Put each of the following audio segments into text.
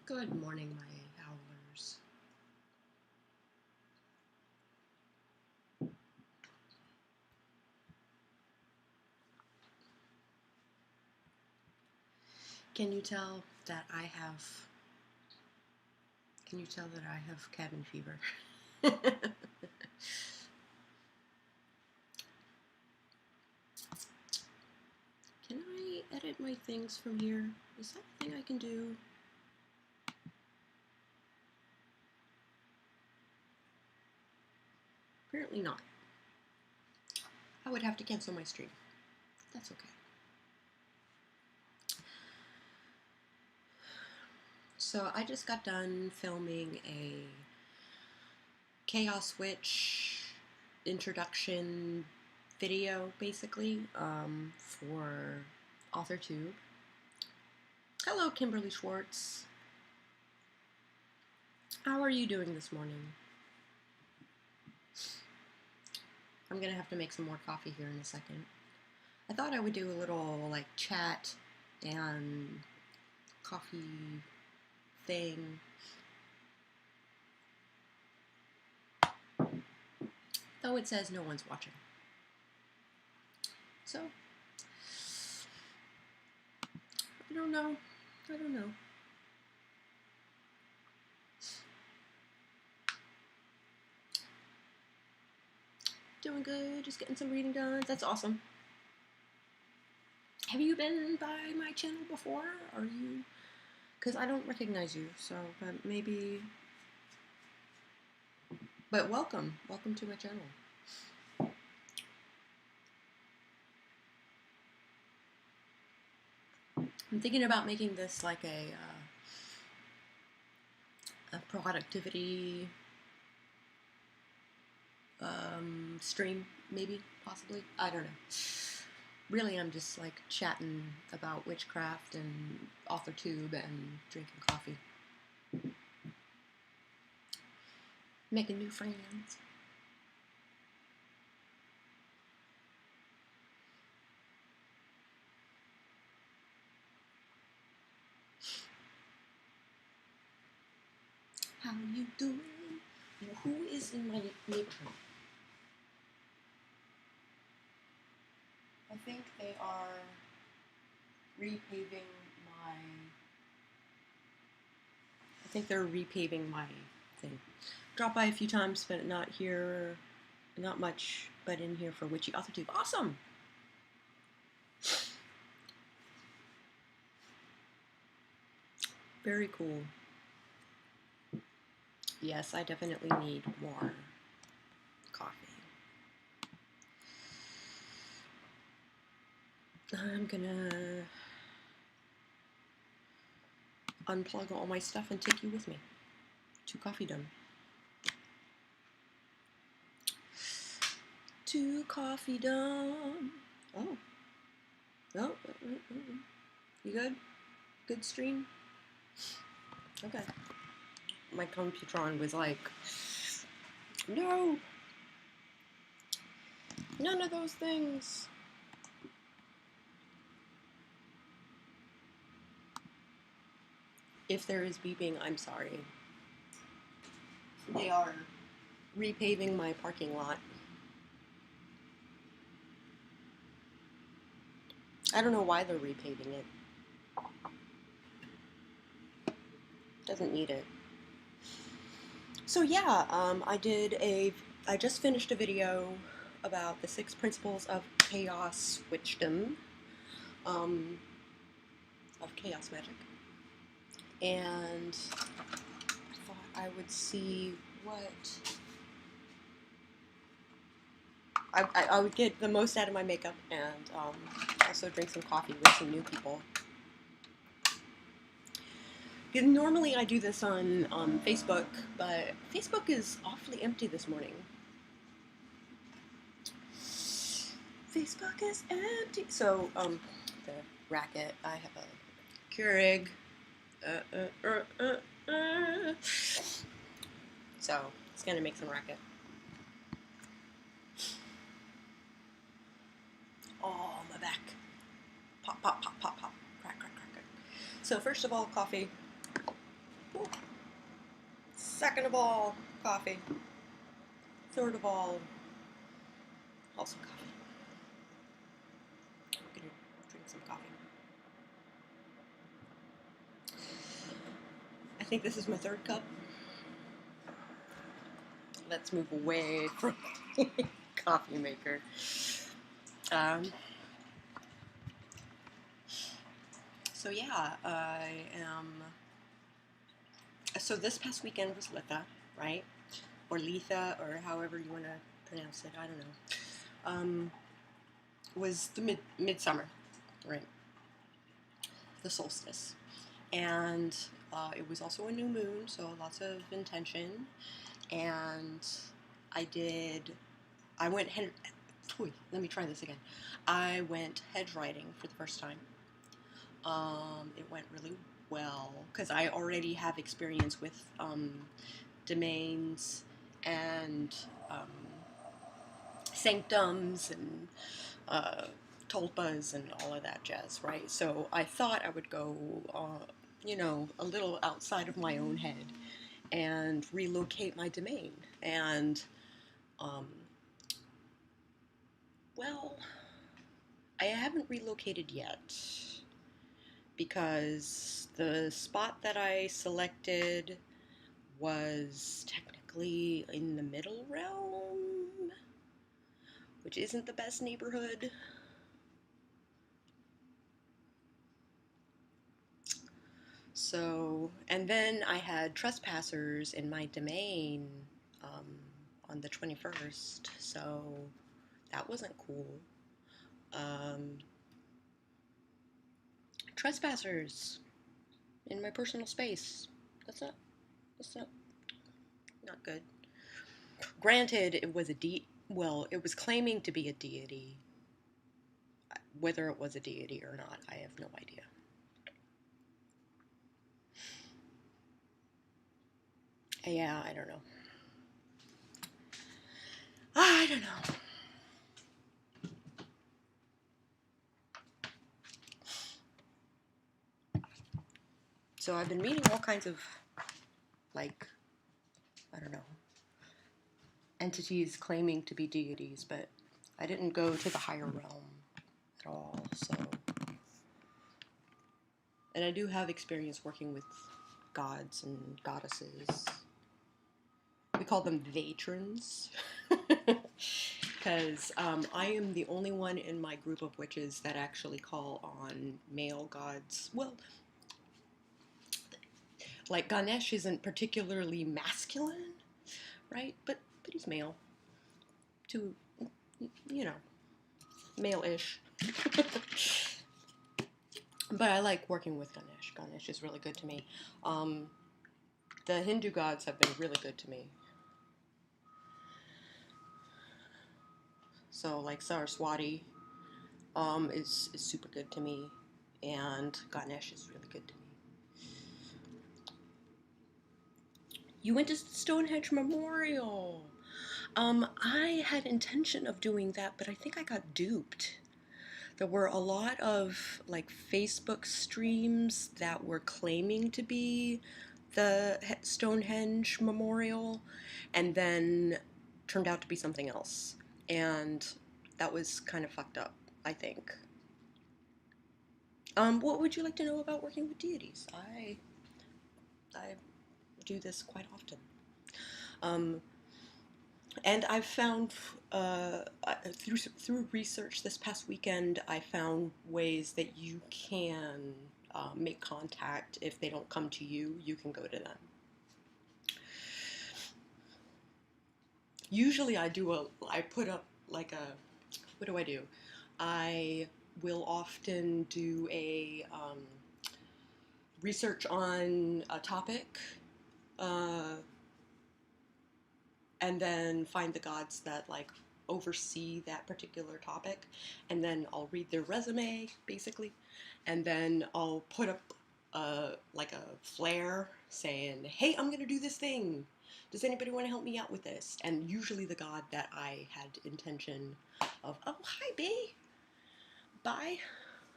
Good morning, my howlers. Can you tell that I have cabin fever? Can I edit my things from here? Is that a thing I can do? Apparently not. I would have to cancel my stream. That's okay. So I just got done filming a Chaos Witch introduction video, basically, for AuthorTube. Hello, Kimberly Schwartz. How are you doing this morning? I'm gonna have to make some more coffee here in a second. I thought I would do a little like chat and coffee thing. Though it says no one's watching. So, I don't know. Doing good, just getting some reading done. That's awesome. Have you been by my channel before? Are you? Because I don't recognize you, so maybe. But welcome to my channel. I'm thinking about making this like a productivity stream, maybe, possibly. I don't know. Really, I'm just like chatting about witchcraft and AuthorTube and drinking coffee. Making new friends. How you doing? Who is in my neighborhood? I think they are repaving my... I think they're repaving my thing. Dropped by a few times, but not here, not much, but in here for Witchy AuthorTube. Awesome! Very cool. Yes, I definitely need more coffee. I'm gonna unplug all my stuff and take you with me to Coffee Dome. To Coffee Dome. Oh. No. You good? Good stream? Okay. My Computron was like, no! None of those things! If there is beeping, I'm sorry. They are repaving my parking lot. I don't know why they're repaving it. Doesn't need it. So yeah, I just finished a video about the 6 principles of chaos witchdom, of chaos magic. And I thought I would see what I would get the most out of my makeup, and also drink some coffee with some new people. Normally I do this on Facebook, but Facebook is awfully empty this morning. Facebook is empty. So the racket, I have a Keurig. So it's gonna make some racket. Oh, my back. Pop, pop, pop, pop, pop. Crack, crack, crack, crack. So first of all, coffee. Second of all, coffee. Third of all, also coffee. I'm gonna drink some coffee. I think this is my third cup. Let's move away from coffee maker. So yeah, I am. So this past weekend was Litha, right? Or Letha, or however you want to pronounce it. I don't know. Was the midsummer, right? The solstice, and it was also a new moon, so lots of intention. And I went let me try this again. I went hedge riding for the first time. It went really well because I already have experience with domains and sanctums and tulpas and all of that jazz, right? So I thought I would go, a little outside of my own head and relocate my domain. And, well, I haven't relocated yet because the spot that I selected was technically in the middle realm, which isn't the best neighborhood. So, and then I had trespassers in my domain on the 21st, so that wasn't cool. Trespassers in my personal space. That's not good. Granted, it was it was claiming to be a deity. Whether it was a deity or not, I have no idea. Yeah, I don't know. I don't know. So I've been meeting all kinds of, like, I don't know, entities claiming to be deities, but I didn't go to the higher realm at all, so. And I do have experience working with gods and goddesses. We call them vatrons. Because I am the only one in my group of witches that actually call on male gods. Well, like Ganesh isn't particularly masculine, right? But he's male. Male-ish. But I like working with Ganesh. Ganesh is really good to me. The Hindu gods have been really good to me. So, like Saraswati is super good to me, and Ganesh is really good to me. You went to Stonehenge Memorial. I had intention of doing that, but I think I got duped. There were a lot of like Facebook streams that were claiming to be the Stonehenge Memorial, and then turned out to be something else. And that was kind of fucked up, I think. What would you like to know about working with deities? I do this quite often. And I've found, through research this past weekend, I found ways that you can make contact. If they don't come to you, you can go to them. Usually I put up like what do I do? I will often do a research on a topic, and then find the gods that like oversee that particular topic, and then I'll read their resume basically, and then I'll put up like a flare saying, hey, I'm gonna do this thing, does anybody want to help me out with this? And usually the god that I had intention of, oh, hi B, bye,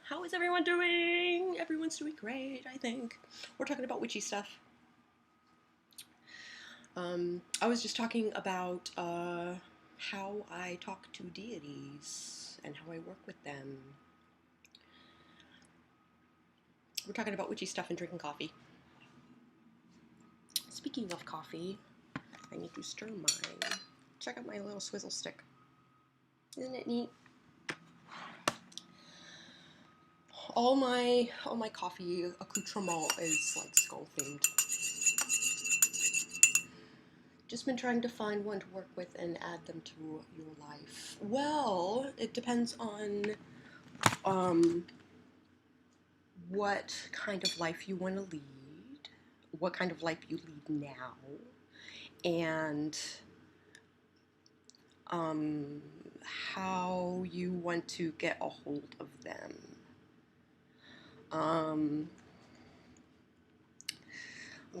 how is everyone doing? Everyone's doing great, I think. We're talking about witchy stuff. I was just talking about how I talk to deities and how I work with them. We're talking about witchy stuff and drinking coffee. Speaking of coffee, I need to stir mine. Check out my little swizzle stick. Isn't it neat? All my coffee accoutrement is like skull themed. Just been trying to find one to work with and add them to your life. Well, it depends on what kind of life you want to lead, what kind of life you lead now, and how you want to get a hold of them. I'm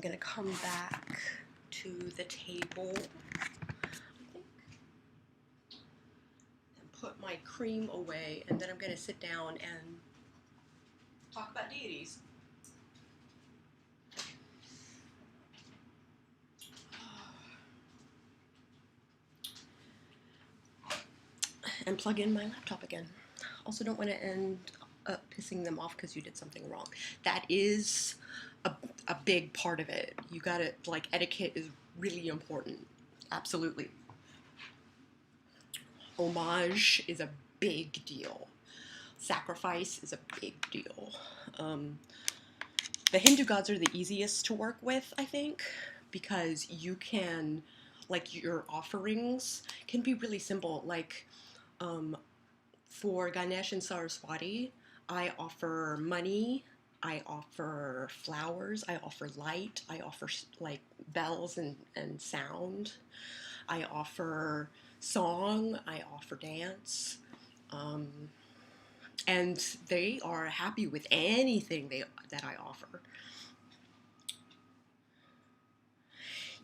gonna come back to the table, I think, and put my cream away, and then I'm gonna sit down and talk about deities. And plug in my laptop again. Also don't want to end up pissing them off because you did something wrong. That is a big part of it. You gotta, like, etiquette is really important. Absolutely. Homage is a big deal. Sacrifice is a big deal. The Hindu gods are the easiest to work with, I think, because you can, like, your offerings can be really simple. Like, for Ganesh and Saraswati, I offer money, I offer flowers, I offer light, I offer like bells and sound, I offer song, I offer dance, and they are happy with anything that I offer.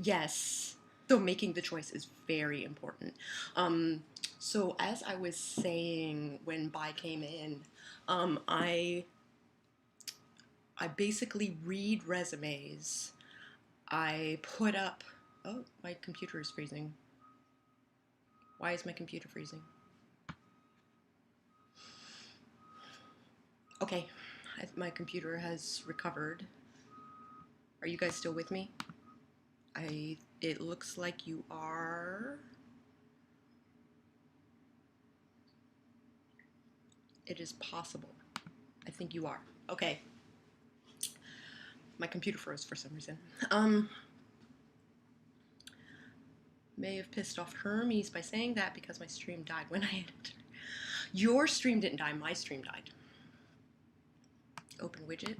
Yes, so making the choice is very important. So as I was saying when Bai came in, I basically read resumes. I put up. Oh, my computer is freezing. Why is my computer freezing? Okay, my computer has recovered. Are you guys still with me? It looks like you are. It is possible. I think you are. Okay. My computer froze for some reason. May have pissed off Hermes by saying that because my stream died when I edited. Your stream didn't die, my stream died. Open widget.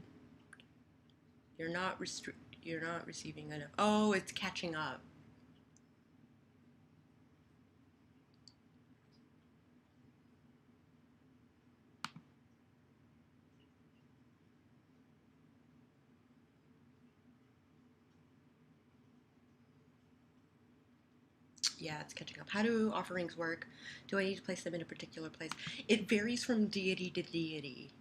You're not receiving enough. Oh, it's catching up. Yeah, it's catching up. How do offerings work? Do I need to place them in a particular place? It varies from deity to deity.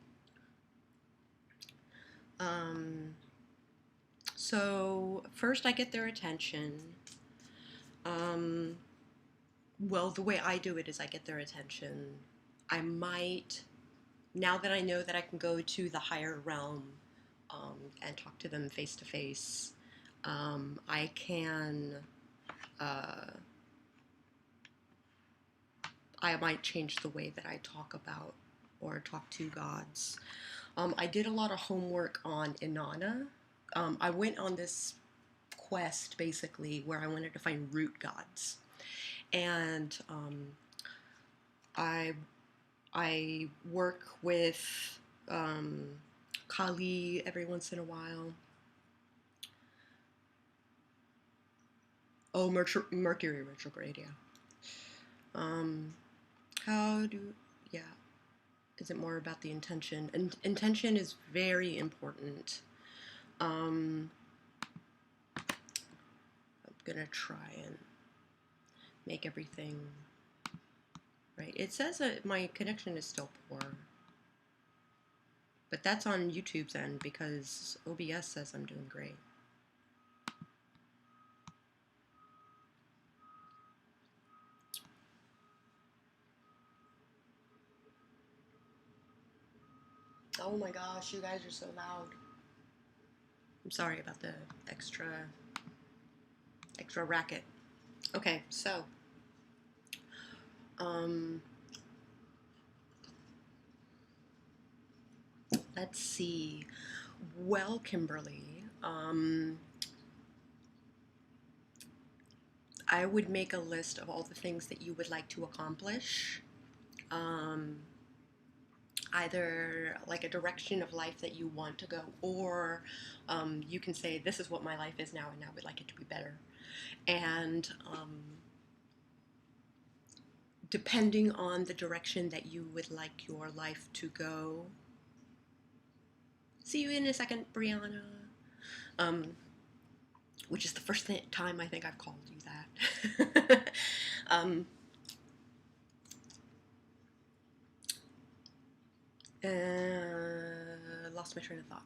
So first I get their attention. Well, the way I do it is I get their attention. I might, now that I know that I can go to the higher realm and talk to them face to face, I can, I might change the way that I talk about or talk to gods. I did a lot of homework on Inanna. I went on this quest basically where I wanted to find root gods, and I work with Kali every once in a while. Oh, Mercury retrograde, yeah. Yeah. Is it more about the intention? And intention is very important. I'm gonna try and make everything right. It says that my connection is still poor, but that's on YouTube's end because OBS says I'm doing great. Oh my gosh, you guys are so loud. I'm sorry about the extra racket. Okay, so um let's see. Well, Kimberly, I would make a list of all the things that you would like to accomplish. Um, Either like a direction of life that you want to go, or you can say, this is what my life is now, and I would like it to be better. And depending on the direction that you would like your life to go, see you in a second, Brianna. Which is the first time I think I've called you that. Lost my train of thought.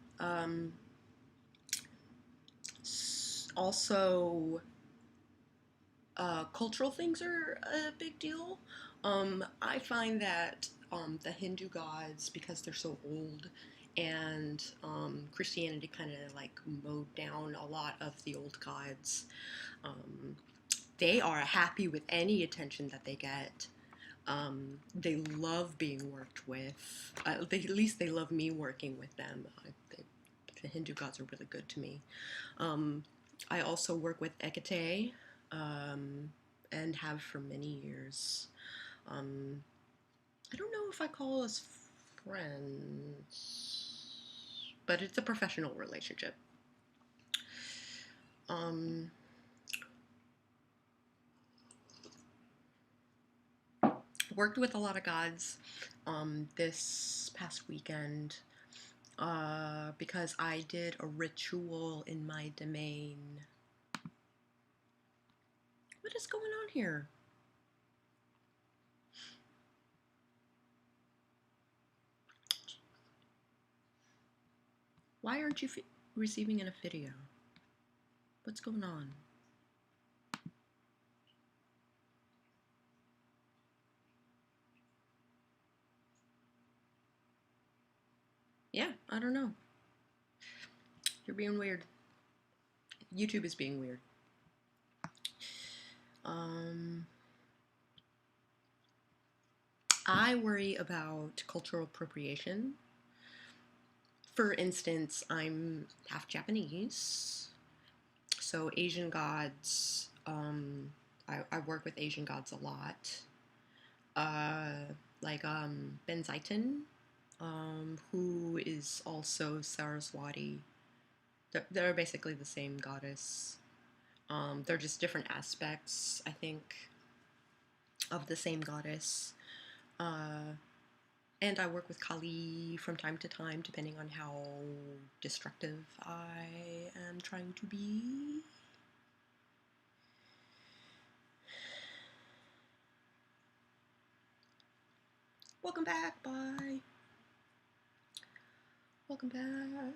Also, cultural things are a big deal. I find that the Hindu gods, because they're so old, and Christianity kind of like mowed down a lot of the old gods, they are happy with any attention that they get. They love being worked with. At least they love me working with them. The Hindu gods are really good to me. I also work with Hecate, and have for many years. I don't know if I call us friends, but it's a professional relationship. Worked with a lot of gods this past weekend because I did a ritual in my domain. What is going on here? Why aren't you receiving a video? What's going on? Yeah, I don't know. You're being weird. YouTube is being weird. I worry about cultural appropriation. For instance, I'm half Japanese, so Asian gods, I work with Asian gods a lot. Like Benzaiten, who is also Saraswati. They're basically the same goddess. They're just different aspects, I think, of the same goddess. And I work with Kali from time to time, depending on how destructive I am trying to be. Welcome back, bye. Welcome back.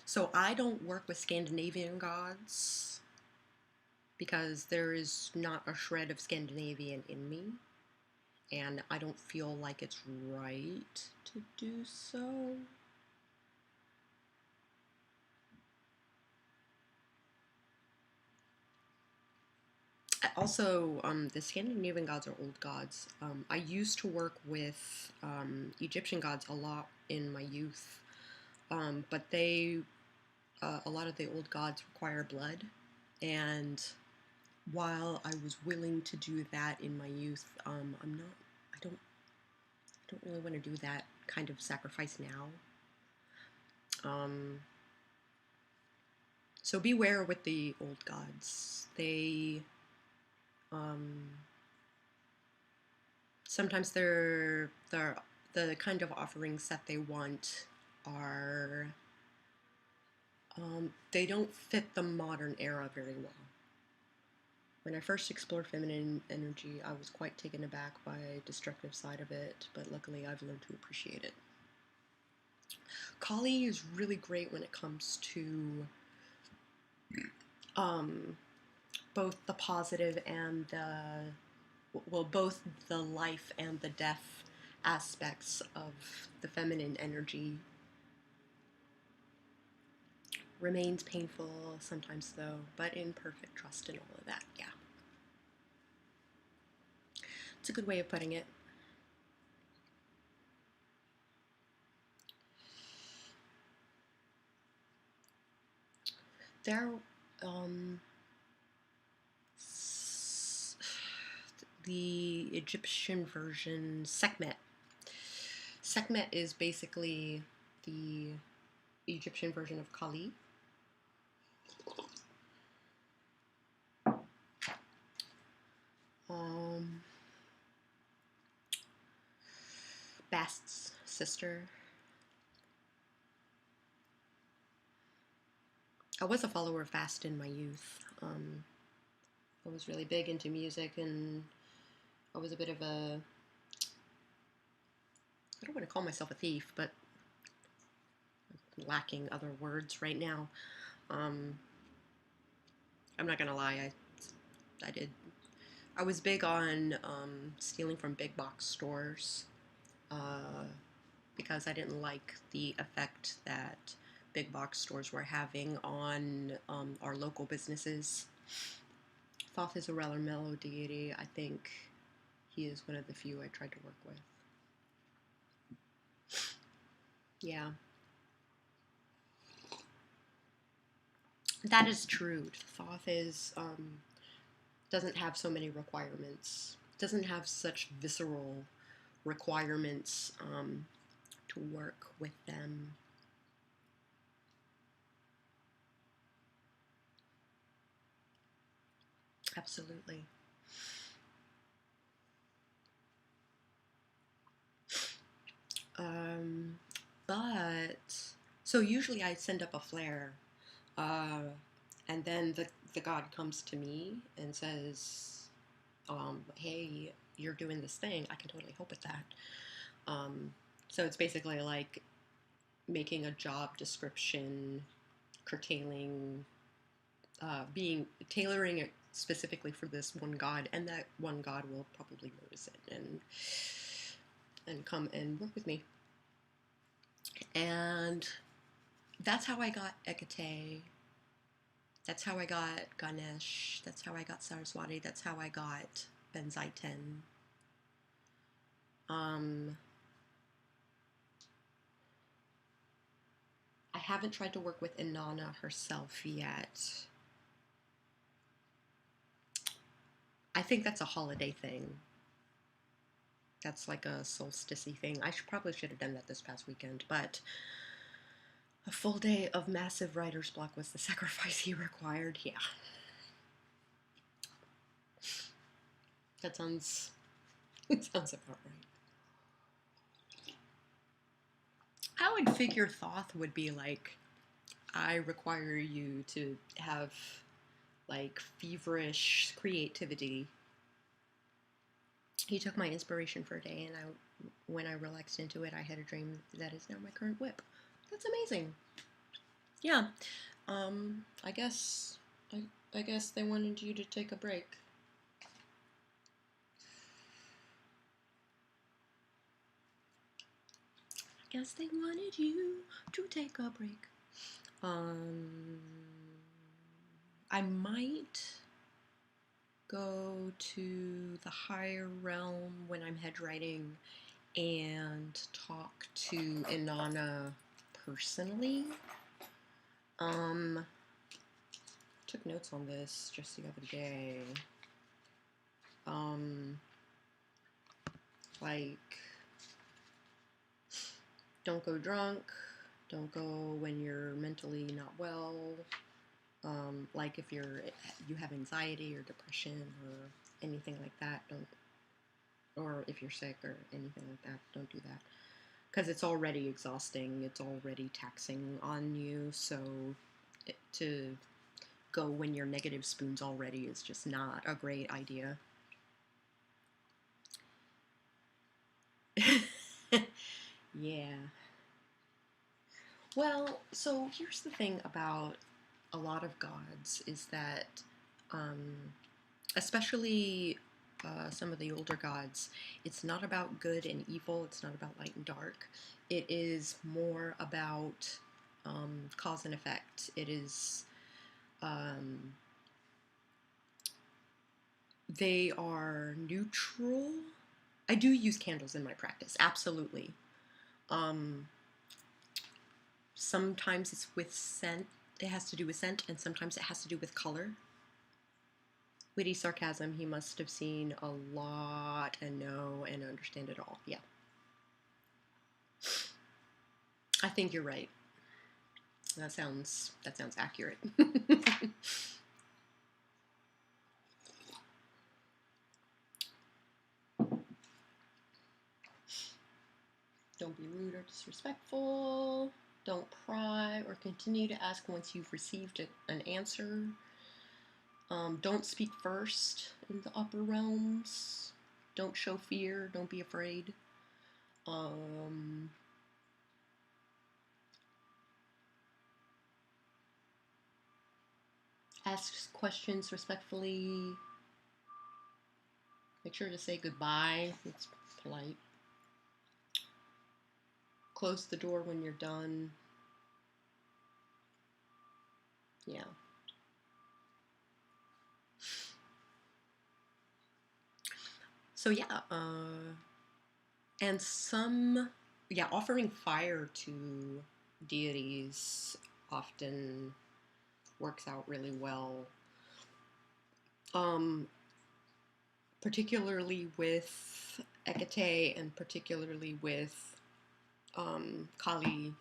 So I don't work with Scandinavian gods because there is not a shred of Scandinavian in me, and I don't feel like it's right to do so. Also, the Scandinavian gods are old gods. I used to work with Egyptian gods a lot in my youth, but a lot of the old gods require blood, and while I was willing to do that in my youth, I don't really want to do that kind of sacrifice now. So beware with the old gods. They sometimes they're the kind of offerings that they want are they don't fit the modern era very well. When I first explored feminine energy, I was quite taken aback by the destructive side of it, but luckily I've learned to appreciate it. Kali is really great when it comes to both the positive and both the life and the death aspects of the feminine energy. Remains painful sometimes though, but in perfect trust and all of that, yeah. It's a good way of putting it. There, the Egyptian version, Sekhmet. Sekhmet is basically the Egyptian version of Kali. Bast's sister. I was a follower of Bast in my youth. I was really big into music, and I was a bit of a, I don't want to call myself a thief, but I'm lacking other words right now. I'm not gonna lie, I was big on stealing from big box stores because I didn't like the effect that big box stores were having on our local businesses. Thoth is a rather mellow deity. I think he is one of the few I tried to work with. Yeah. That is true. Thoth is doesn't have so many requirements. Doesn't have such visceral requirements to work with them. Absolutely. But so usually I send up a flare, and then the god comes to me and says, "Hey, you're doing this thing. I can totally help with that." So it's basically like making a job description, curtailing, tailoring it specifically for this one god, and that one god will probably notice it and come and work with me. And that's how I got Hecate. That's how I got Ganesh. That's how I got Saraswati. That's how I got Benzaiten. I haven't tried to work with Inanna herself yet. I think that's a holiday thing. That's like a solstice-y thing. I probably should have done that this past weekend, but a full day of massive writer's block was the sacrifice he required. Yeah. That sounds about right. I would figure Thoth would be like, I require you to have like feverish creativity. He took my inspiration for a day, and when I relaxed into it, I had a dream that is now my current whip. That's amazing. Yeah. I guess they wanted you to take a break. I guess they wanted you to take a break. I might go to the higher realm when I'm hedge writing and talk to Inanna personally. Took notes on this just the other day. Like, don't go drunk, don't go when you're mentally not well. Like if you have anxiety or depression or anything like that, don't, or if you're sick or anything like that, don't do that. Because it's already exhausting, it's already taxing on you, so to go when you're negative spoons already is just not a great idea. Yeah. Well, so here's the thing about a lot of gods is that, especially some of the older gods, it's not about good and evil, it's not about light and dark. It is more about cause and effect. It is, they are neutral. I do use candles in my practice, absolutely. Sometimes it's with scent, it has to do with scent, and sometimes it has to do with color. Witty sarcasm, he must have seen a lot and know and understand it all. Yeah. I think you're right. That sounds accurate. Don't be rude or disrespectful. Don't pry or continue to ask once you've received an answer. Don't speak first in the upper realms. Don't show fear. Don't be afraid. Ask questions respectfully. Make sure to say goodbye. It's polite. Close the door when you're done. Yeah. So yeah, and offering fire to deities often works out really well. Particularly with Hecate and particularly with Kali,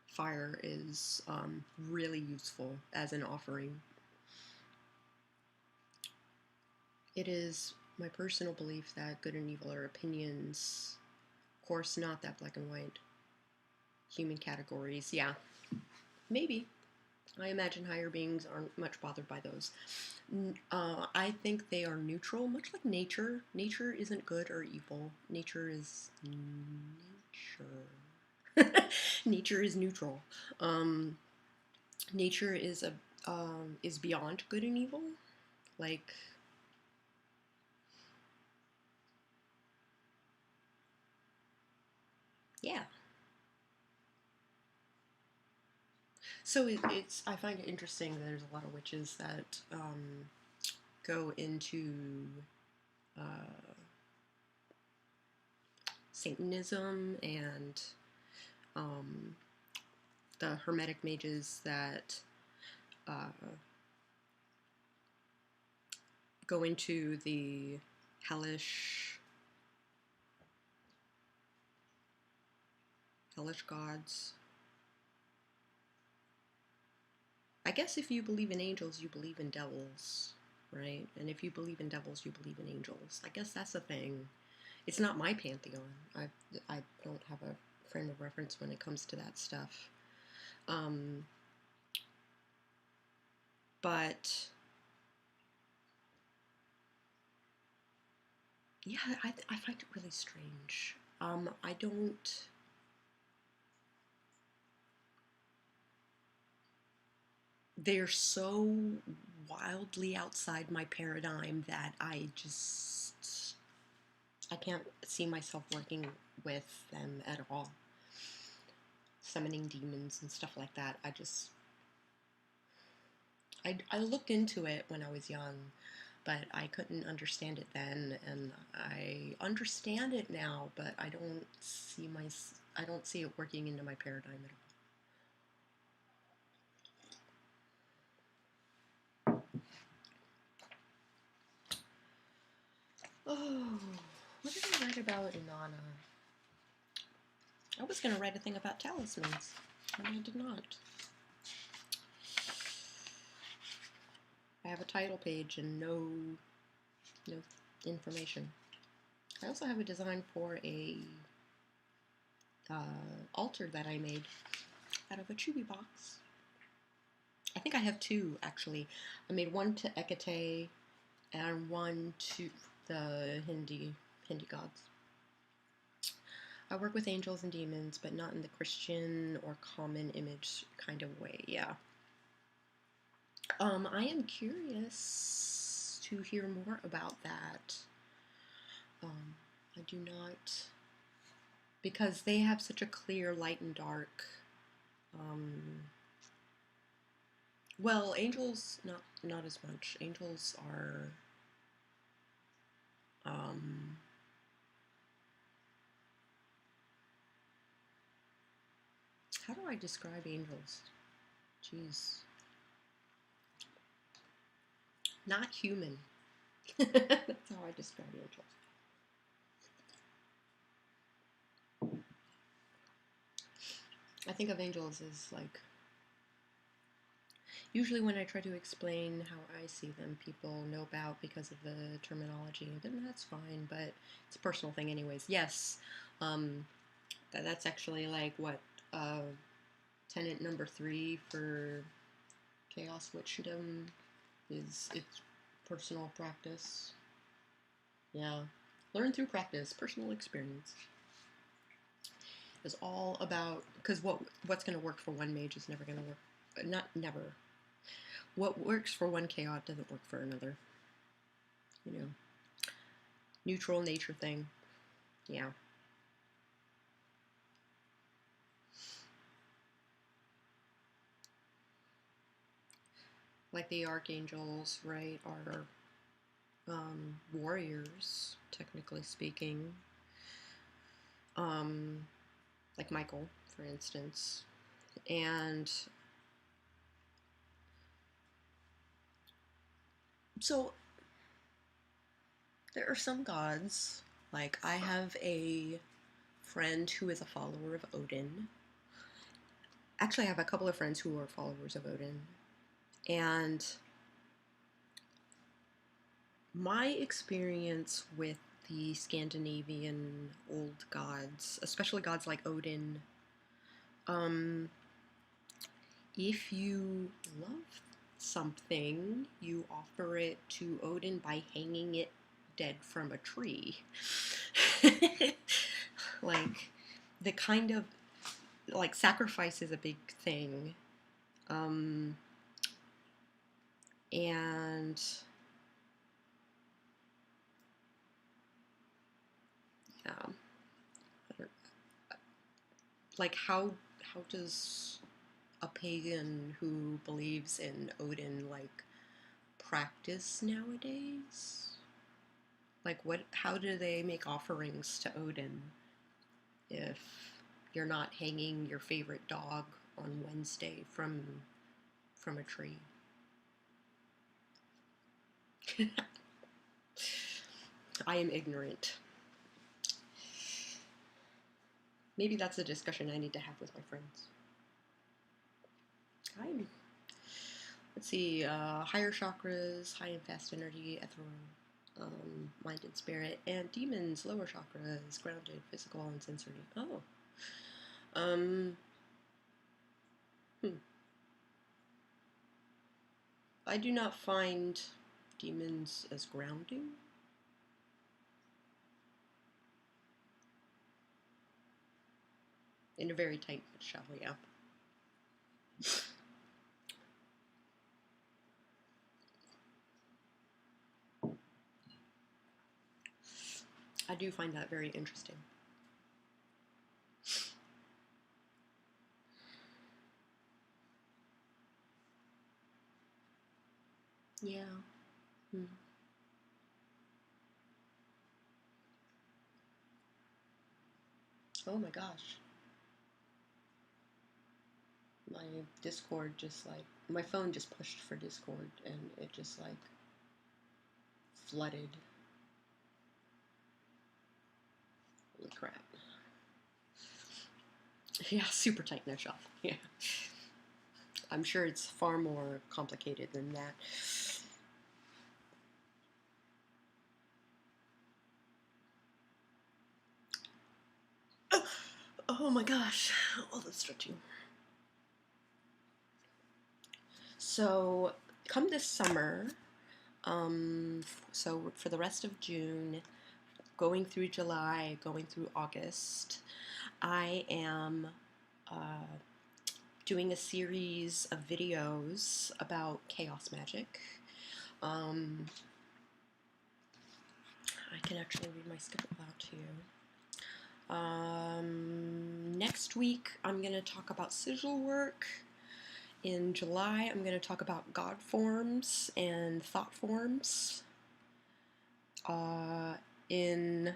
fire is really useful as an offering. It is my personal belief that good and evil are opinions. Of course, not that black and white. Human categories, yeah. Maybe. I imagine higher beings aren't much bothered by those. I think they are neutral, much like nature. Nature isn't good or evil. Nature is nature. Nature is neutral. Nature is beyond good and evil. Like, yeah. So I find it interesting that there's a lot of witches that go into Satanism and the Hermetic mages that go into the hellish gods. I guess if you believe in angels, you believe in devils, right? And if you believe in devils, you believe in angels. I guess that's the thing. It's not my pantheon. I don't have a frame of reference when it comes to that stuff. But yeah, I find it really strange. I don't. They're so wildly outside my paradigm that I can't see myself working with them at all. Summoning demons and stuff like that. I looked into it when I was young, but I couldn't understand it then, and I understand it now, but I don't see it working into my paradigm at all. Oh, what did I write about Inanna? I was going to write a thing about talismans, and I did not. I have a title page and no information. I also have a design for a altar that I made out of a chewy box. I think I have two, actually. I made one to Hecate and one to the Hindi gods. I work with angels and demons, but not in the Christian or common image kind of way, yeah. I am curious to hear more about that. I do not, because they have such a clear light and dark. Well, angels, not as much. Angels are, how do I describe angels? Jeez. Not human. That's how I describe angels. I think of angels as like, usually when I try to explain how I see them, people know about because of the terminology, and that's fine, but it's a personal thing anyways. Yes, that's actually like what, tenet number 3 for Chaos Witchdom is it's personal practice. Yeah, learn through practice, personal experience. Is all about, because what's going to work for one mage is never going to work, not never. What works for one chaot doesn't work for another. You know, neutral nature thing. Yeah. Like the archangels, right, are warriors, technically speaking. Like Michael, for instance. And so there are some gods, like I have a friend who is a follower of Odin. Actually, I have a couple of friends who are followers of Odin. And my experience with the Scandinavian old gods, especially gods like Odin, if you love something, you offer it to Odin by hanging it dead from a tree. Like, the kind of, like, sacrifice is a big thing. And yeah, like how does a pagan who believes in Odin like practice nowadays? Like how do they make offerings to Odin if you're not hanging your favorite dog on Wednesday from a tree? I am ignorant. Maybe that's a discussion I need to have with my friends. Let's see, higher chakras, high and fast energy, ethereal, mind and spirit, and demons, lower chakras, grounded, physical, and sensory. Oh. I do not find demons as grounding. In a very tight nutshell, yeah. I do find that very interesting. Yeah. Oh my gosh. My Discord just like, my phone just pushed for Discord and it just like flooded. Holy crap. Yeah, super tight no shop. Yeah. I'm sure it's far more complicated than that. Oh my gosh, all the stretching. So, come this summer, so for the rest of June, going through July, going through August, I am doing a series of videos about chaos magic. I can actually read my schedule out to you. Next week, I'm going to talk about sigil work. In July, I'm going to talk about God forms and thought forms. In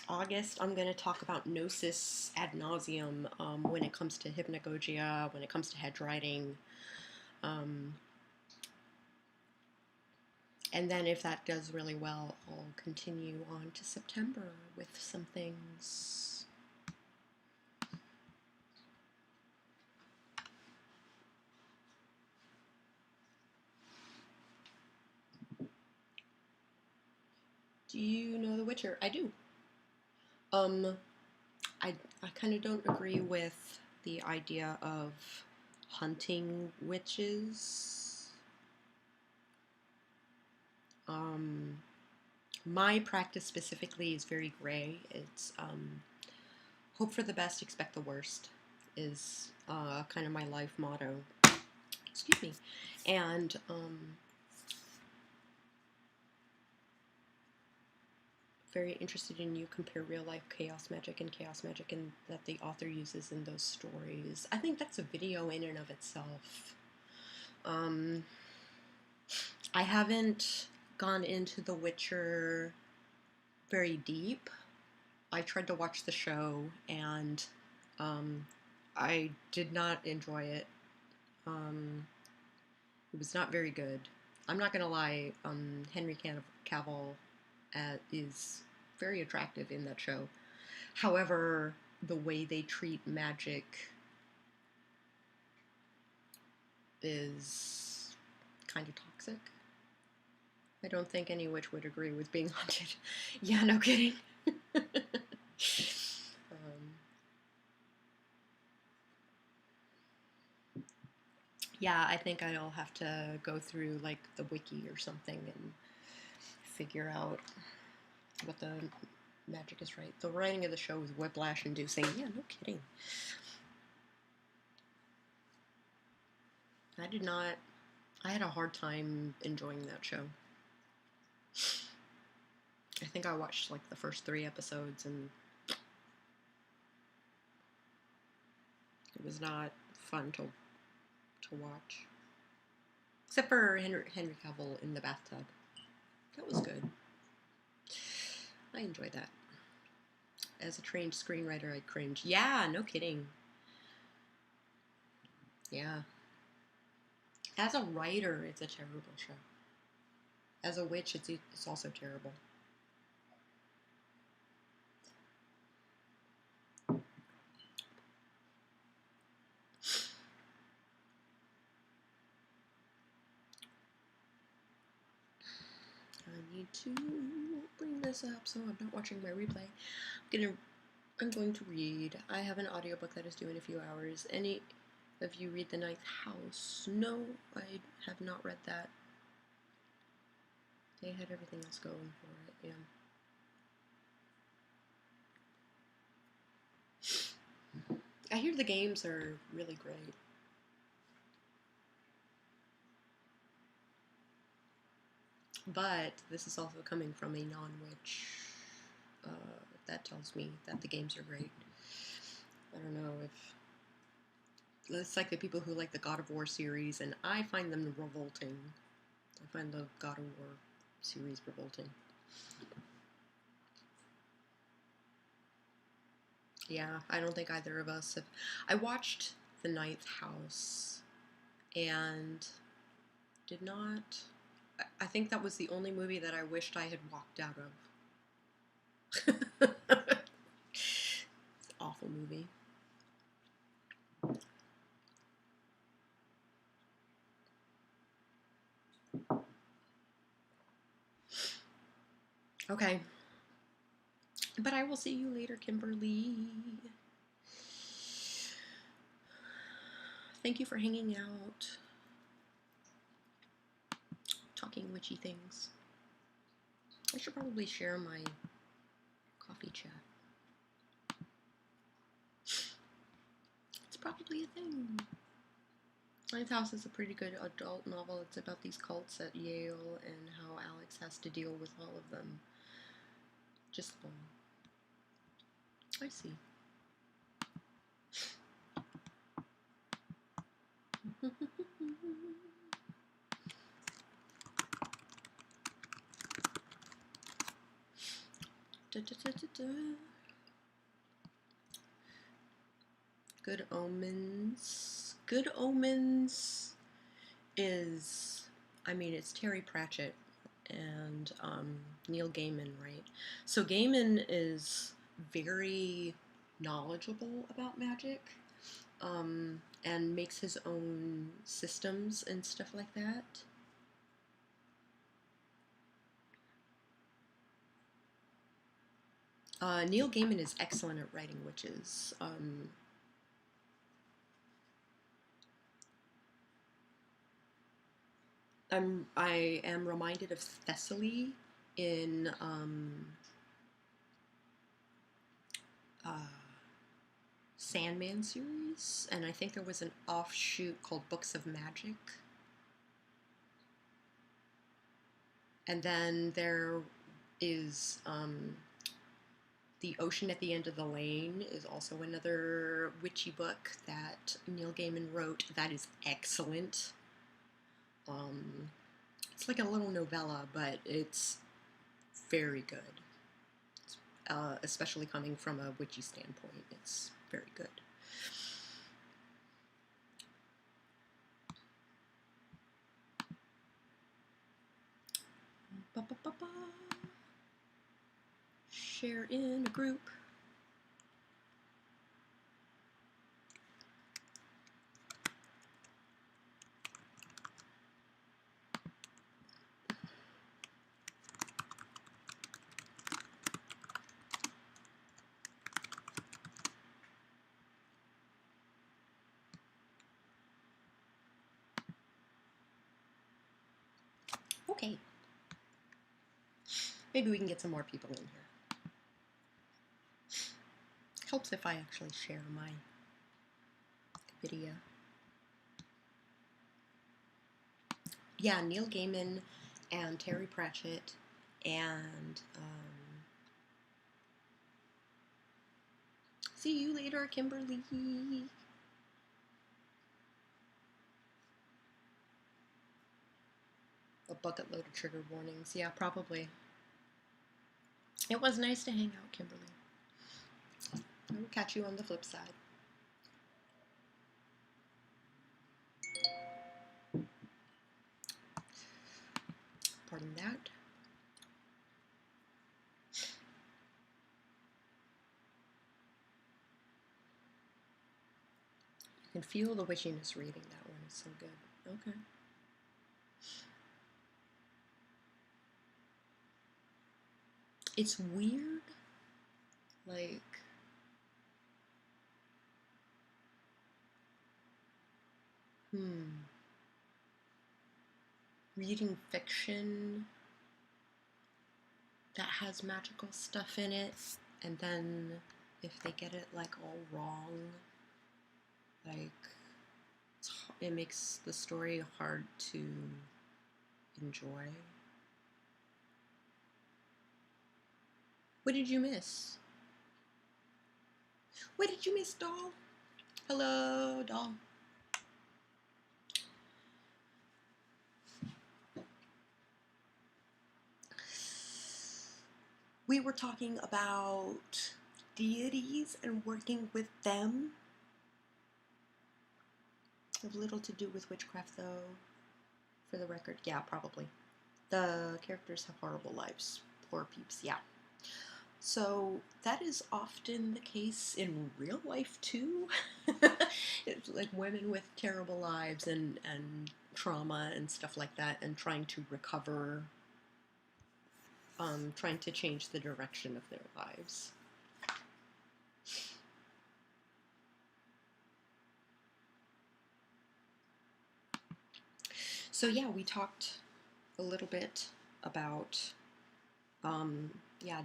August, I'm going to talk about gnosis ad nauseum when it comes to hypnagogia, when it comes to hedge writing. And then if that does really well, I'll continue on to September with some things. Do you know The Witcher? I do. I kind of don't agree with the idea of hunting witches. My practice specifically is very gray. It's hope for the best, expect the worst is kind of my life motto. Excuse me. And very interested in you compare real life chaos magic and that the author uses in those stories. I think that's a video in and of itself. I haven't gone into The Witcher very deep. I tried to watch the show and I did not enjoy it. It was not very good. I'm not gonna lie, Henry Cavill is very attractive in that show. However, the way they treat magic is kind of toxic. I don't think any witch would agree with being haunted. Yeah, no kidding. Yeah, I think I'll have to go through like the wiki or something and figure out what the magic is right. The writing of the show was whiplash inducing. Yeah, no kidding. I had a hard time enjoying that show. I think I watched like the first 3 episodes and it was not fun to watch. Except for Henry Cavill in the bathtub. That was good. I enjoyed that. As a trained screenwriter, I cringe. Yeah, no kidding. Yeah. As a writer, it's a terrible show. As a witch, it's also terrible. I need to bring this up so I'm not watching my replay. I'm going to read. I have an audiobook that is due in a few hours. Any of you read The Ninth House? No, I have not read that. They had everything else going for it, yeah. I hear the games are really great. But this is also coming from a non-witch. That tells me that the games are great. I don't know if... It's like the people who like the God of War series, and I find them revolting. I find the God of War series revolting. Yeah, I don't think either of us have... I watched The Ninth House, and did not... I think that was the only movie that I wished I had walked out of. It's an awful movie. Okay. But I will see you later, Kimberly. Thank you for hanging out. Talking witchy things. I should probably share my coffee chat. It's probably a thing. Ninth House is a pretty good adult novel. It's about these cults at Yale and how Alex has to deal with all of them. Just I see. Da, da, da, da, da. Good Omens. Good Omens is, I mean, it's Terry Pratchett and Neil Gaiman, right? So Gaiman is very knowledgeable about magic, and makes his own systems and stuff like that. Neil Gaiman is excellent at writing witches. I am reminded of Thessaly in Sandman series, and I think there was an offshoot called Books of Magic. And then there is The Ocean at the End of the Lane is also another witchy book that Neil Gaiman wrote that is excellent. It's like a little novella, but it's very good. Especially coming from a witchy standpoint, it's very good. Ba-ba-ba-ba. Share in a group. Okay. Maybe we can get some more people in here. Helps if I actually share my video. Yeah, Neil Gaiman and Terry Pratchett and see you later, Kimberly. A bucket load of trigger warnings. Yeah, probably. It was nice to hang out, Kimberly. I will catch you on the flip side. Pardon that. You can feel the witchiness reading that one. It's so good. Okay. It's weird. Like, reading fiction that has magical stuff in it, and then if they get it like all wrong, like it makes the story hard to enjoy. What did you miss? What did you miss, doll? Hello, doll. We were talking about deities and working with them. Have little to do with witchcraft, though, for the record. Yeah, probably. The characters have horrible lives. Poor peeps, yeah. So that is often the case in real life, too. It's like women with terrible lives and trauma and stuff like that, and trying to recover, trying to change the direction of their lives. So yeah, we talked a little bit about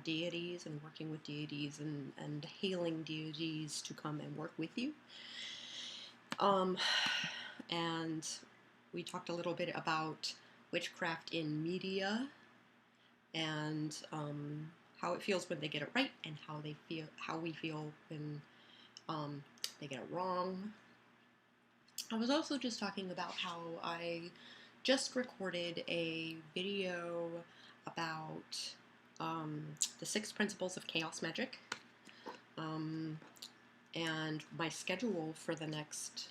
deities and working with deities and hailing deities to come and work with you. And we talked a little bit about witchcraft in media and how it feels when they get it right, and how we feel when they get it wrong. I was also just talking about how I just recorded a video about the 6 principles of chaos magic, and my schedule for the next,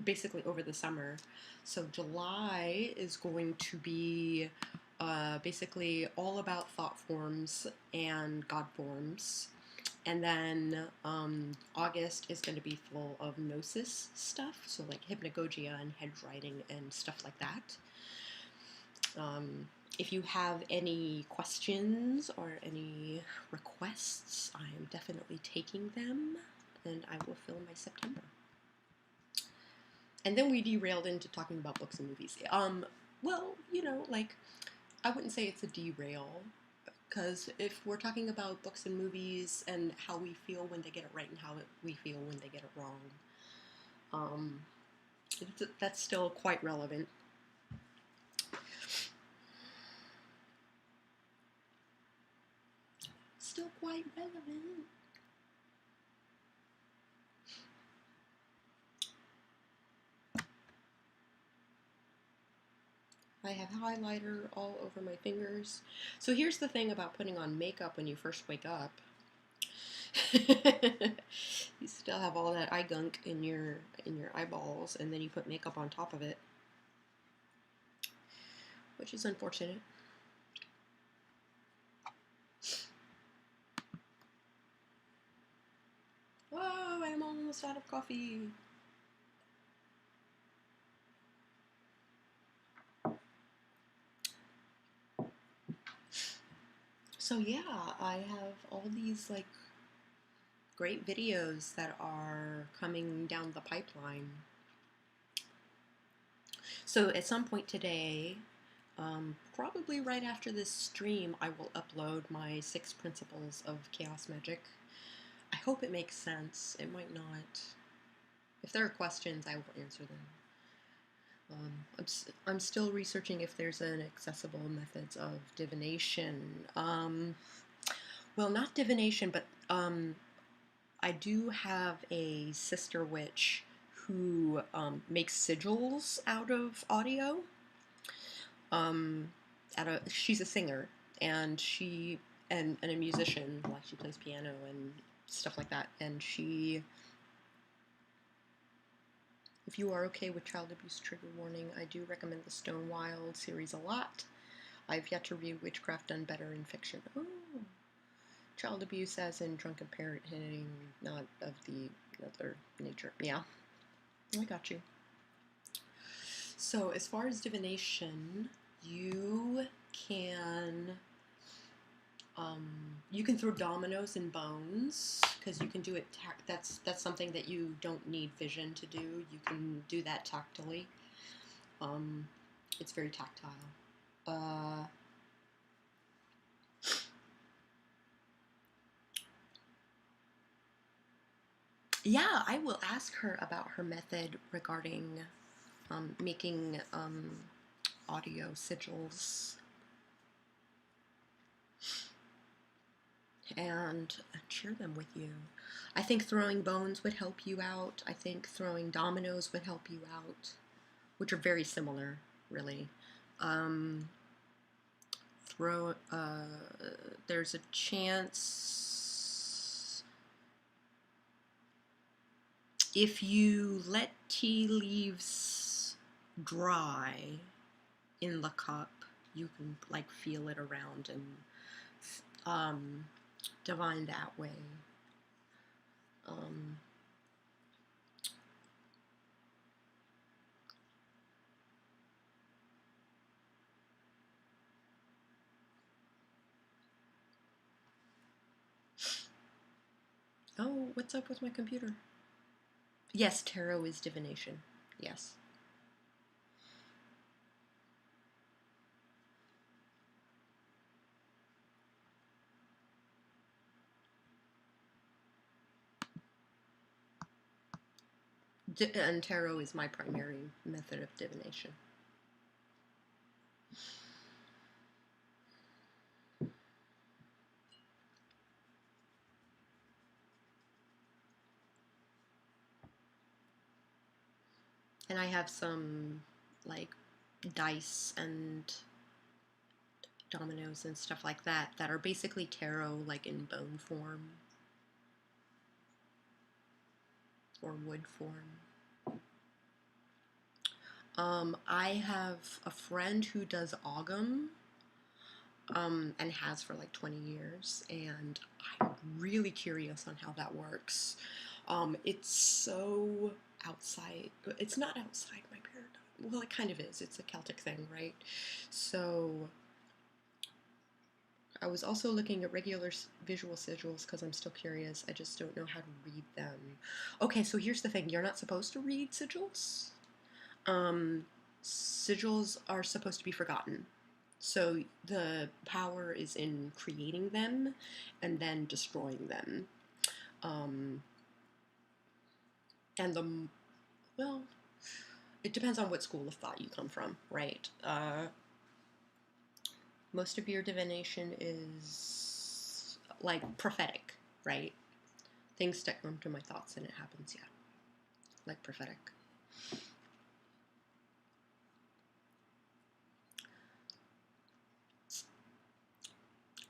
basically over the summer. So July is going to be basically all about thought forms and God forms. And then August is going to be full of gnosis stuff, so like hypnagogia and hedge writing and stuff like that. If you have any questions or any requests, I am definitely taking them, and I will fill my September. And then we derailed into talking about books and movies. Well, you know, like, I wouldn't say it's a derail, because if we're talking about books and movies and how we feel when they get it right and how we feel when they get it wrong, that's still quite relevant. Still quite relevant. I have highlighter all over my fingers. So here's the thing about putting on makeup when you first wake up. You still have all that eye gunk in your eyeballs, and then you put makeup on top of it, which is unfortunate. Whoa, I'm almost out of coffee. So yeah, I have all these like great videos that are coming down the pipeline. So at some point today, probably right after this stream, I will upload my 6 principles of chaos magic. I hope it makes sense. It might not. If there are questions, I will answer them. I'm still researching if there's an accessible methods of divination. Well, not divination, but I do have a sister witch who makes sigils out of audio. She's a singer, and and a musician. Like, she plays piano and stuff like that. And if you are okay with child abuse trigger warning, I do recommend the Stone Wild series a lot. I've yet to read Witchcraft Done Better in fiction. Oh, child abuse as in drunken parent hitting, not of the other nature. Yeah, I got you. So as far as divination, you can throw dominoes and bones, because you can do it. That's something that you don't need vision to do. You can do that tactily. It's very tactile. Yeah, I will ask her about her method regarding making audio sigils and share them with you. I think throwing bones would help you out. I think throwing dominoes would help you out, which are very similar, really. There's a chance if you let tea leaves dry in the cup, you can like feel it around and divine that way. Oh, what's up with my computer? Yes, tarot is divination. Yes. And tarot is my primary method of divination. And I have some, like, dice and dominoes and stuff like that that are basically tarot, like, in bone form or wood form. I have a friend who does Ogham, and has for like 20 years, and I'm really curious on how that works. It's so outside, it's not outside my paradigm. Well, it kind of is. It's a Celtic thing, right? So I was also looking at regular visual sigils because I'm still curious. I just don't know how to read them. Okay, so here's the thing. You're not supposed to read sigils. Sigils are supposed to be forgotten. So the power is in creating them and then destroying them. And well, it depends on what school of thought you come from, right? Most of your divination is like prophetic, right? Things that come to my thoughts and it happens, yeah. Like prophetic.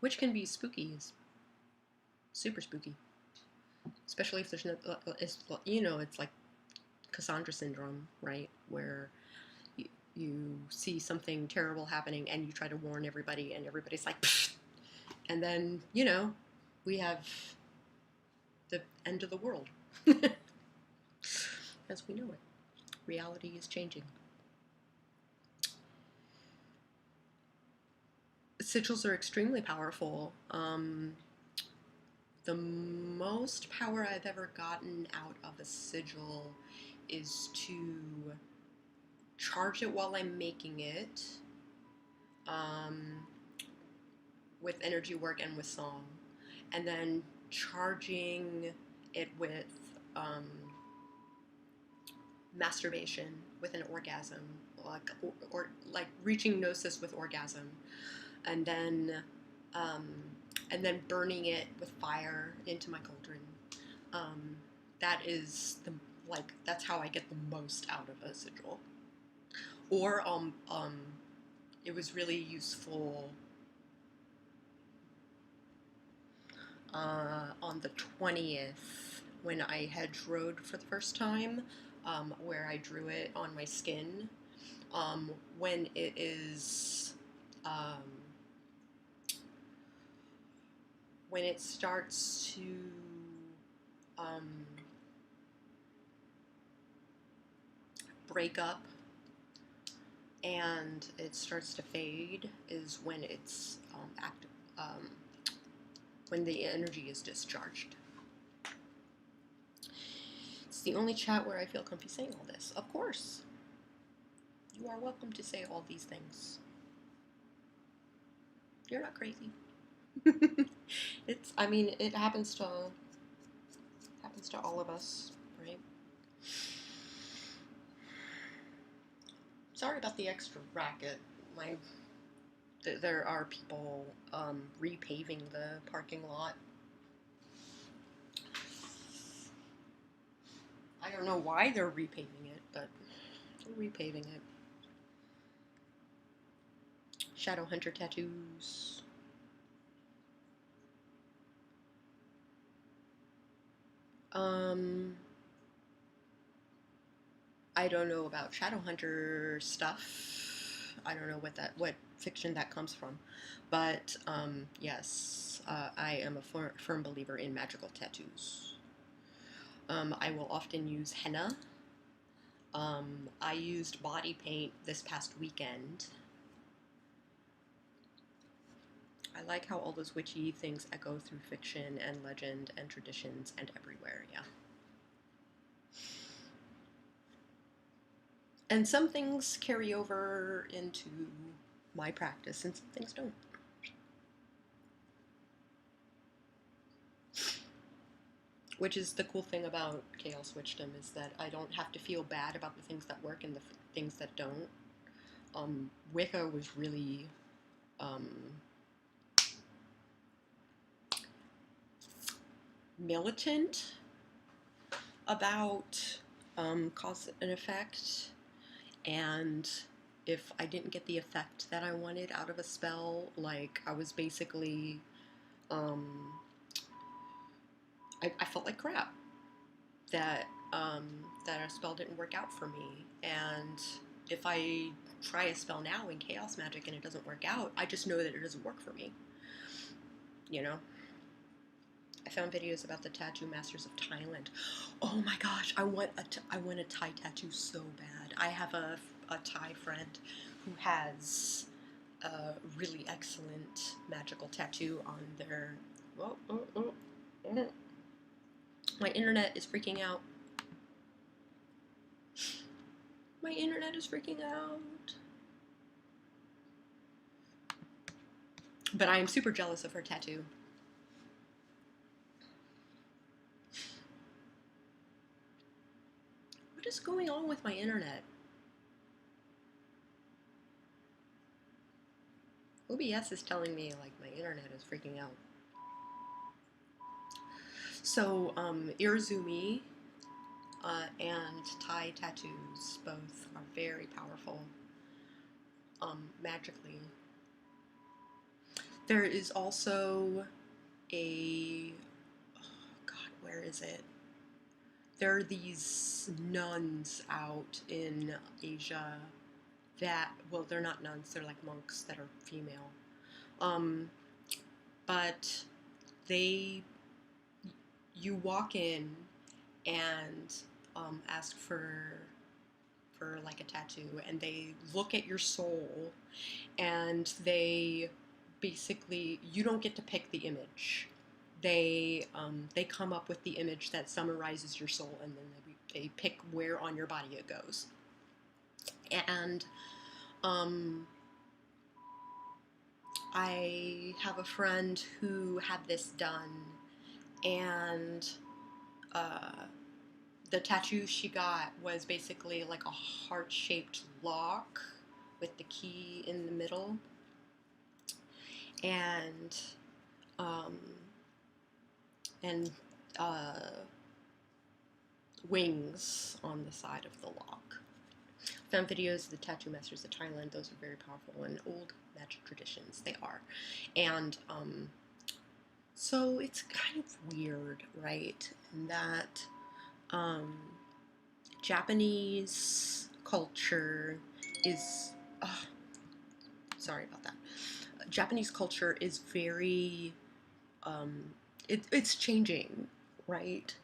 Which can be spooky, super spooky. Especially if there's no, it's like Cassandra syndrome, right? Where you see something terrible happening and you try to warn everybody and everybody's like, pfft. And then, we have the end of the world as we know it. Reality is changing. Sigils are extremely powerful. The most power I've ever gotten out of a sigil is to charge it while I'm making it, with energy work and with song, and then charging it with masturbation, with an orgasm, or like reaching gnosis with orgasm, and then burning it with fire into my cauldron. That's how I get the most out of a sigil. Or it was really useful on the 20th when I hedgerowed for the first time, where I drew it on my skin. When it is when it starts to break up and it starts to fade is when it's active, when the energy is discharged. It's the only chat where I feel comfy saying all this. Of course, you are welcome to say all these things. You're not crazy. It happens to all of us, right? Sorry about the extra racket. There are people repaving the parking lot. I don't know why they're repaving it, but they're repaving it. Shadow Hunter tattoos. I don't know about Shadowhunter stuff. I don't know what fiction that comes from, but yes, I am a firm believer in magical tattoos. I will often use henna. I used body paint this past weekend. I like how all those witchy things echo through fiction and legend and traditions and everywhere, yeah. And some things carry over into my practice and some things don't. Which is the cool thing about Chaos Witchdom, is that I don't have to feel bad about the things that work and the things that don't. Wicca was really militant about cause and effect, and if I didn't get the effect that I wanted out of a spell, like I was basically, um, I felt like crap. That that a spell didn't work out for me, and if I try a spell now in chaos magic and it doesn't work out, I just know that it doesn't work for me. You know. I found videos about the tattoo masters of Thailand. Oh my gosh, I want a Thai tattoo so bad. I have a Thai friend who has a really excellent magical tattoo on their. Oh, oh, oh, oh. My internet is freaking out. My internet is freaking out. But I am super jealous of her tattoo. What is going on with my internet? OBS is telling me like my internet is freaking out. So, Irizumi and Thai tattoos both are very powerful magically. There is also a, oh God, where is it? There are these nuns out in Asia that, well, they're not nuns, they're like monks that are female. But they, you walk in and ask for like a tattoo, and they look at your soul, and they basically, you don't get to pick the image. They come up with the image that summarizes your soul, and then they pick where on your body it goes. And I have a friend who had this done, and the tattoo she got was basically like a heart-shaped lock with the key in the middle, and um, and wings on the side of the lock. Found videos of the tattoo masters of Thailand. Those are very powerful and old magic traditions. They are, and so it's kind of weird, right? In that Japanese culture is. Sorry about that. Japanese culture is very. It's changing, right?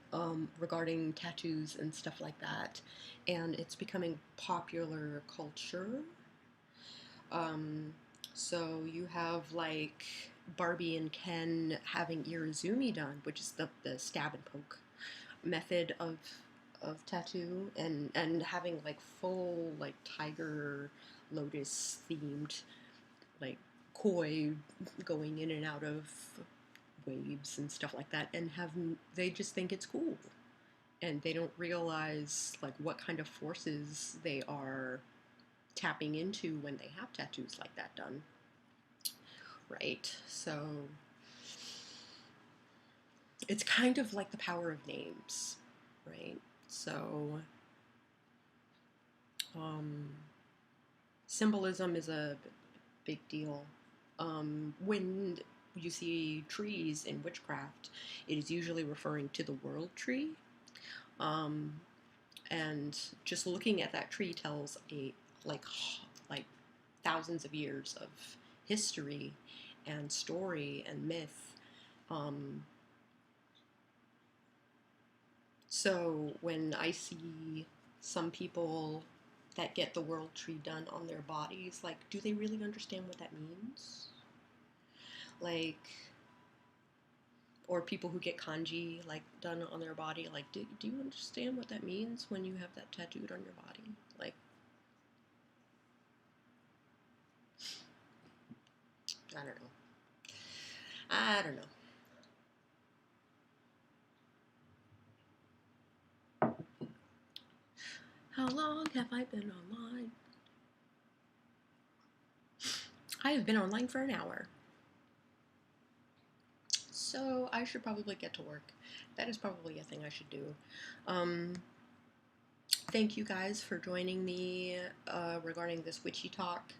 Regarding tattoos and stuff like that, and it's becoming popular culture. Um, so you have like Barbie and Ken having Irizumi done, which is the stab and poke method of tattoo, and having like full like tiger lotus themed like koi going in and out of waves and stuff like that, and they just think it's cool, and they don't realize like what kind of forces they are tapping into when they have tattoos like that done, right? So it's kind of like the power of names, right? So symbolism is a big deal. When you see trees in witchcraft, it is usually referring to the world tree. And just looking at that tree tells a like thousands of years of history and story and myth. So when I see some people that get the world tree done on their bodies, like, do they really understand what that means? Like, or people who get kanji like done on their body, like, do you understand what that means when you have that tattooed on your body? Like, I don't know. I don't know. How long have I been online? I have been online for an hour. So I should probably get to work. That is probably a thing I should do. thank you guys for joining me regarding this witchy talk.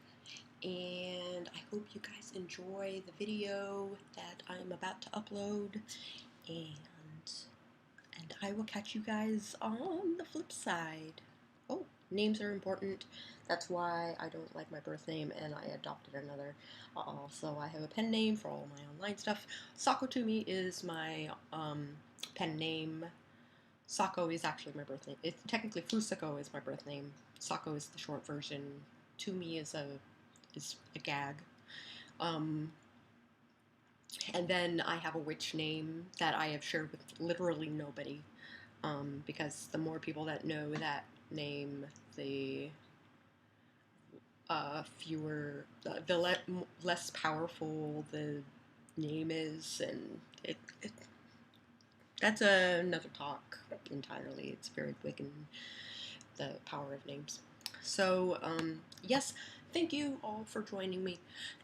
And I hope you guys enjoy the video that I'm about to upload. And I will catch you guys on the flip side. Oh, names are important. That's why I don't like my birth name and I adopted another. So I have a pen name for all my online stuff. Sako to me is my pen name. Sako is actually my birth name. It's technically Fusako is my birth name. Sako is the short version. To me is a gag. And then I have a witch name that I have shared with literally nobody. Because the more people that know that name, the fewer, less powerful the name is, and that's another talk entirely. It's very quick and the power of names. So, yes, thank you all for joining me,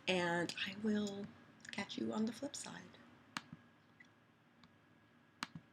and I will catch you on the flip side.